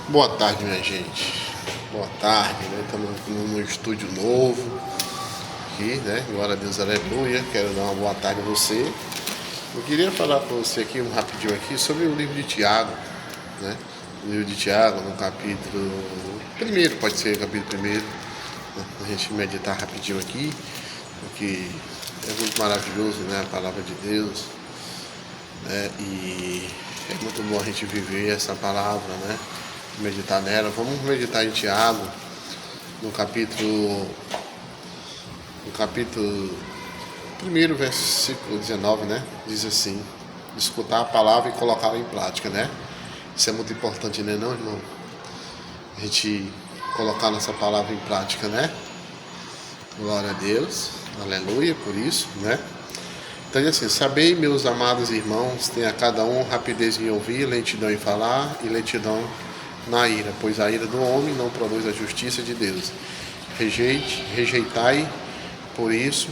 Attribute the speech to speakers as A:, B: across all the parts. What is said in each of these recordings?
A: Boa tarde, minha gente. Boa tarde, né? Estamos num estúdio novo aqui, né? Glória a Deus, aleluia. Quero dar uma boa tarde a você. Eu queria falar para você aqui, rapidinho aqui, sobre o livro de Tiago, né? O livro de Tiago, no capítulo primeiro, pode ser o capítulo primeiro, né? A gente meditar rapidinho aqui, porque é muito maravilhoso, né? A palavra de Deus, né? E é muito bom a gente viver essa palavra, né? Meditar nela. Vamos meditar em Tiago, no capítulo 1, versículo 19, né? Diz assim: escutar a palavra e colocá-la em prática, né? Isso é muito importante, né, não, irmão? A gente colocar nossa palavra em prática, né? Glória a Deus, aleluia, por isso, né? Então, assim, sabei, meus amados irmãos, tenha cada um rapidez em ouvir, lentidão em falar e lentidão na ira, pois a ira do homem não produz a justiça de Deus. Rejeitai, por isso,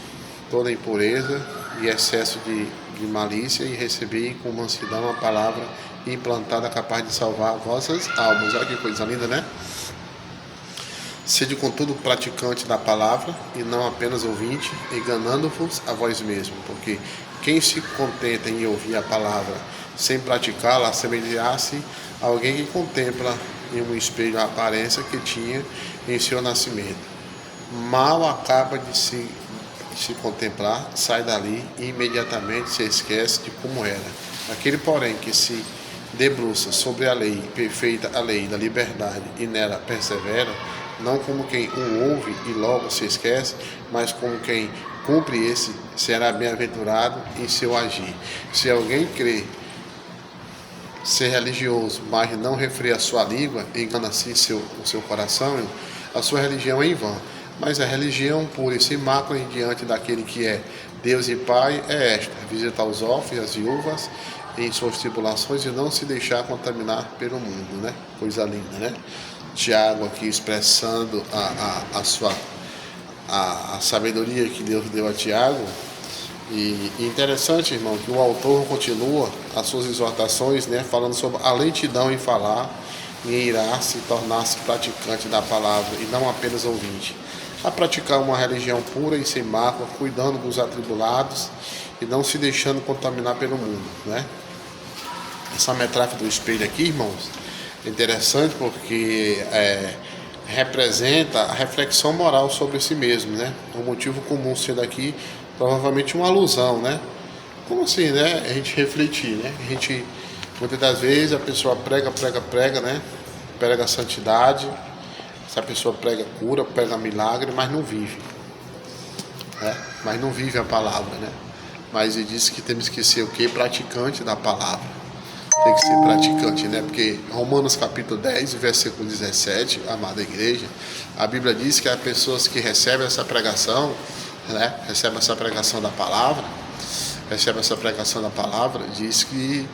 A: toda impureza e excesso de malícia, e recebi com mansidão a palavra implantada capaz de salvar vossas almas. Olha que coisa linda, né? Sede contudo praticante da palavra e não apenas ouvinte, enganando-vos a vós mesmos, porque quem se contenta em ouvir a palavra sem praticá-la, assemelhar-se a alguém que contempla em um espelho a aparência que tinha em seu nascimento. Mal acaba de se contemplar, sai dali e imediatamente se esquece de como era. Aquele, porém, que se debruça sobre a lei perfeita, a lei da liberdade, e nela persevera, não como quem ouve e logo se esquece, mas como quem cumpre esse, será bem-aventurado em seu agir. Se alguém crê ser religioso, mas não refreia a sua língua, engana assim o seu coração, a sua religião é em vão. Mas a religião pura e sem mácula diante daquele que é Deus e Pai é esta: visitar os órfãos e as viúvas em suas tribulações e não se deixar contaminar pelo mundo, né? Coisa linda, né? Tiago aqui expressando a sabedoria que Deus deu a Tiago. E interessante, irmão, que o autor continua as suas exortações, né, falando sobre a lentidão em falar, em irar-se e tornar-se praticante da palavra e não apenas ouvinte, a praticar uma religião pura e sem mácula, cuidando dos atribulados e não se deixando contaminar pelo mundo, né? Essa metáfora do espelho aqui, irmãos, é interessante porque representa a reflexão moral sobre si mesmo, né? O motivo comum sendo aqui provavelmente uma alusão, né? Como assim, né? A gente refletir, né? A gente, muitas das vezes, a pessoa prega, né? Prega a santidade, essa pessoa prega cura, prega milagre, mas não vive, né? Mas não vive a palavra, né? Mas ele disse que temos que ser o quê? Praticante da palavra. Tem que ser praticante, né? Porque Romanos capítulo 10, versículo 17, amada igreja, a Bíblia diz que as pessoas que recebem essa pregação, né? Recebem essa pregação da palavra, diz que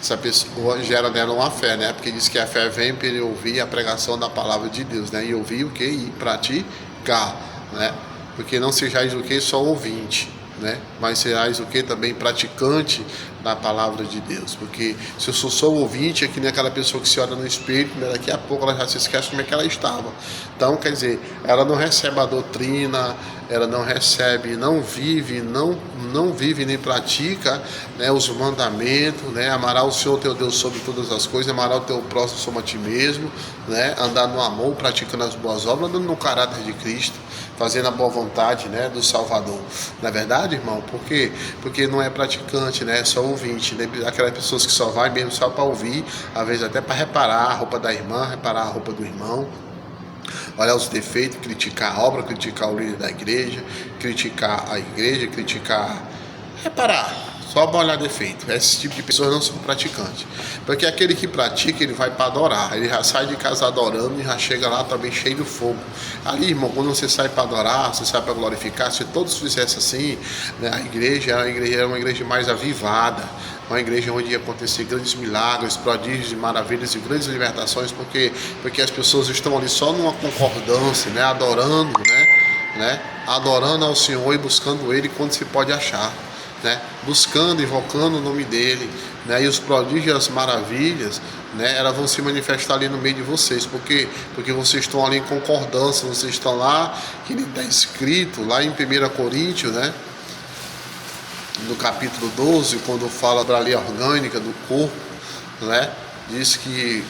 A: essa pessoa gera nela uma fé, né? Porque diz que a fé vem para ouvir a pregação da palavra de Deus, né? E ouvir o que? E praticar, né? Porque não sejais o que? Só ouvinte, né? Mas serás o que? Também praticante da palavra de Deus. Porque se eu sou só ouvinte, é que nem aquela pessoa que se olha no espelho, né? Daqui a pouco ela já se esquece como é que ela estava. Então, quer dizer, ela não recebe a doutrina, ela não recebe, não vive nem pratica, né, os mandamentos, né? Amará o Senhor teu Deus sobre todas as coisas, amará o teu próximo como a ti mesmo, né? Andar no amor, praticando as boas obras, andando no caráter de Cristo, fazendo a boa vontade, né, do Salvador. Não é verdade, irmão? Por quê? Porque não é praticante, né? É só ouvinte, né? Aquelas pessoas que só vai mesmo só para ouvir, às vezes até para reparar a roupa da irmã, reparar a roupa do irmão, olhar os defeitos, criticar a obra, criticar o líder da igreja, criticar a igreja, reparar, só para olhar defeito. Esse tipo de pessoas não são praticantes. Porque aquele que pratica, ele vai para adorar. Ele já sai de casa adorando e já chega lá também cheio de fogo. Ali, irmão, quando você sai para adorar, você sai para glorificar, se todos fizessem assim, né, a igreja era uma igreja mais avivada, uma igreja onde ia acontecer grandes milagres, prodígios e maravilhas e grandes libertações, porque as pessoas estão ali só numa concordância, né, adorando, né, adorando ao Senhor e buscando Ele quando se pode achar. né, buscando, invocando o nome dele, né, e os prodígios e as maravilhas, né, elas vão se manifestar ali no meio de vocês, porque vocês estão ali em concordância, vocês estão lá, que nem está escrito lá em 1 Coríntios, né, no capítulo 12, quando fala da lei orgânica do corpo, né, diz que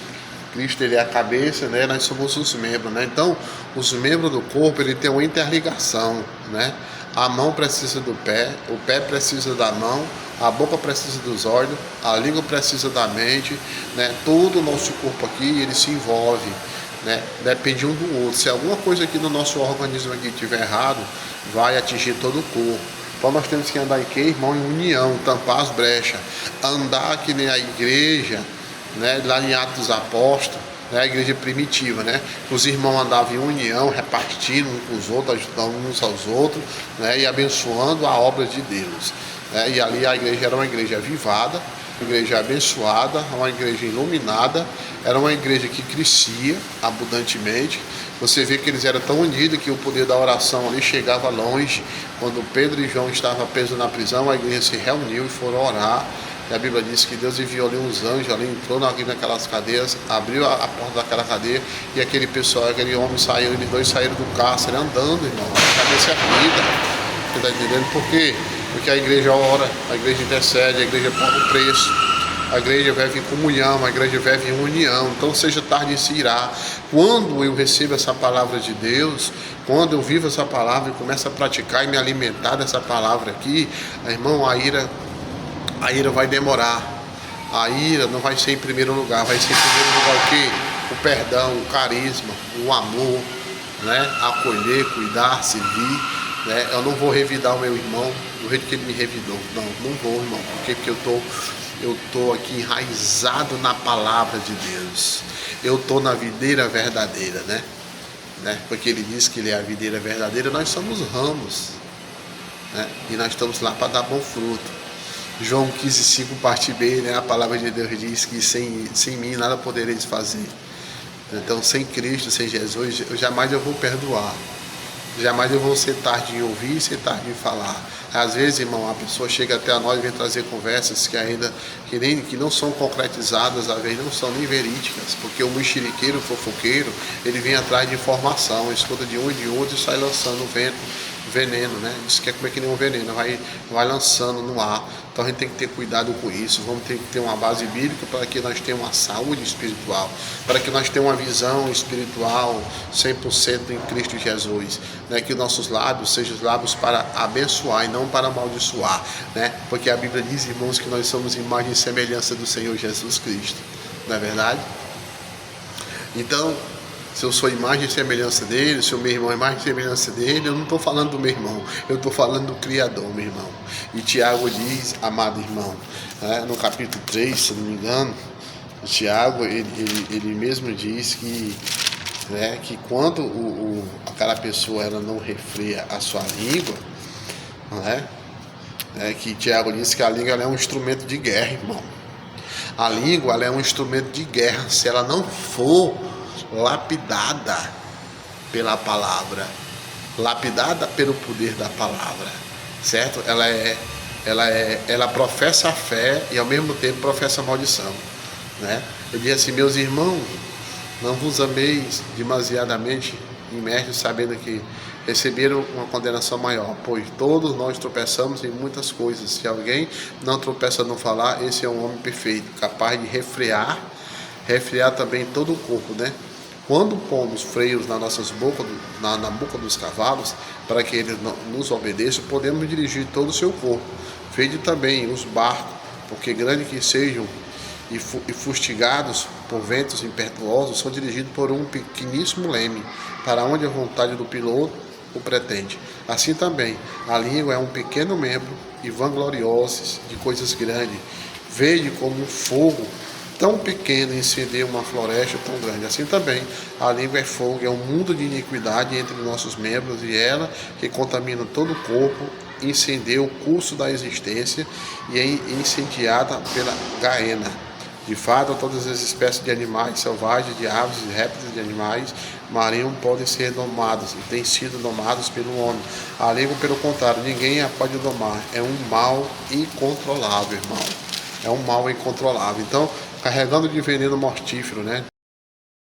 A: Cristo ele é a cabeça, né, nós somos os membros, né, então os membros do corpo ele tem uma interligação, né, a mão precisa do pé, o pé precisa da mão, a boca precisa dos olhos, a língua precisa da mente, né, todo o nosso corpo aqui ele se envolve, né, depende um do outro. Se alguma coisa aqui no nosso organismo aqui estiver errado, vai atingir todo o corpo. Então nós temos que andar em quê, irmão? Em união, tampar as brechas, andar que nem a igreja, né, lá em Atos dos Apóstolos, né, a igreja primitiva, né, os irmãos andavam em união, repartindo uns com os outros, ajudando uns aos outros, né, e abençoando a obra de Deus, né, e ali a igreja era uma igreja avivada, uma igreja abençoada, uma igreja iluminada, era uma igreja que crescia abundantemente. Você vê que eles eram tão unidos que o poder da oração ali chegava longe. Quando Pedro e João estavam presos na prisão, a igreja se reuniu e foram orar. E a Bíblia diz que Deus enviou ali uns anjos, ali entrou naquelas cadeias, abriu a porta daquela cadeia e aquele pessoal, aquele homem saiu, eles dois saíram do cárcere andando, irmão, a cabeça erguida. Você está entendendo por quê? Porque a igreja ora, a igreja intercede, a igreja paga o preço, a igreja vive em comunhão, a igreja vive em união. Então seja tarde se irá. Quando eu recebo essa palavra de Deus, quando eu vivo essa palavra e começo a praticar e me alimentar dessa palavra aqui, irmão, a ira vai demorar. A ira não vai ser em primeiro lugar, vai ser em primeiro lugar o quê? O perdão, o carisma, o amor, né? Acolher, cuidar, servir, né? Eu não vou revidar o meu irmão do jeito que ele me revidou. Não vou, irmão. Porque eu tô aqui enraizado na palavra de Deus. Eu tô na videira verdadeira, né? Porque ele diz que ele é a videira verdadeira, nós somos ramos, né? E nós estamos lá para dar bom fruto. João 15,5 parte B, né? A palavra de Deus diz que sem mim nada podereis fazer. Então sem Cristo, sem Jesus, jamais eu vou perdoar. Jamais eu vou ser tarde em ouvir e ser tarde em falar. Às vezes, irmão, a pessoa chega até a nós e vem trazer conversas que não são concretizadas, às vezes não são nem verídicas, porque o mexeriqueiro, o fofoqueiro, ele vem atrás de informação, escuta de um e de outro e sai lançando veneno, né? Isso que é comer que nem um veneno, vai lançando no ar. Então a gente tem que ter cuidado com isso. Vamos ter que ter uma base bíblica para que nós tenhamos uma saúde espiritual, para que nós tenhamos uma visão espiritual 100% em Cristo Jesus, né? Que nossos lábios sejam lábios para abençoar e não para amaldiçoar, né? Porque a Bíblia diz, irmãos, que nós somos imagem e semelhança do Senhor Jesus Cristo, não é verdade? Então, se eu sou imagem e semelhança dele, se o meu irmão é imagem e semelhança dele, eu não estou falando do meu irmão, eu estou falando do Criador, meu irmão. E Tiago diz, amado irmão, no capítulo 3, se não me engano, Tiago, ele mesmo diz que quando aquela pessoa ela não refreia a sua língua, que Tiago diz que a língua ela é um instrumento de guerra, irmão. A língua ela é um instrumento de guerra, se ela não for lapidada pela palavra, lapidada pelo poder da palavra, certo? Ela professa a fé e ao mesmo tempo professa a maldição, né? Ele diz assim, meus irmãos, não vos ameis demasiadamente imersos, sabendo que receberam uma condenação maior, pois todos nós tropeçamos em muitas coisas. Se alguém não tropeça no falar, esse é um homem perfeito, capaz de refrear também todo o corpo, né? Quando pomos freios nas nossas bocas, na boca dos cavalos, para que eles nos obedeçam, podemos dirigir todo o seu corpo. Vede também os barcos, porque grandes que sejam e fustigados por ventos impetuosos, são dirigidos por um pequeníssimo leme, para onde a vontade do piloto o pretende. Assim também, a língua é um pequeno membro e vangloriosos de coisas grandes. Vede como um fogo tão pequeno incendeia uma floresta tão grande. Assim também, a língua é fogo, é um mundo de iniquidade entre nossos membros, e ela que contamina todo o corpo, incendeia o curso da existência e é incendiada pela gaena De fato, todas as espécies de animais selvagens, de aves, de répteis, de animais marinhos podem ser domados e têm sido domados pelo homem. A língua, pelo contrário, ninguém a pode domar. É um mal incontrolável, irmão. É um mal incontrolável. Então, carregando de veneno mortífero, né?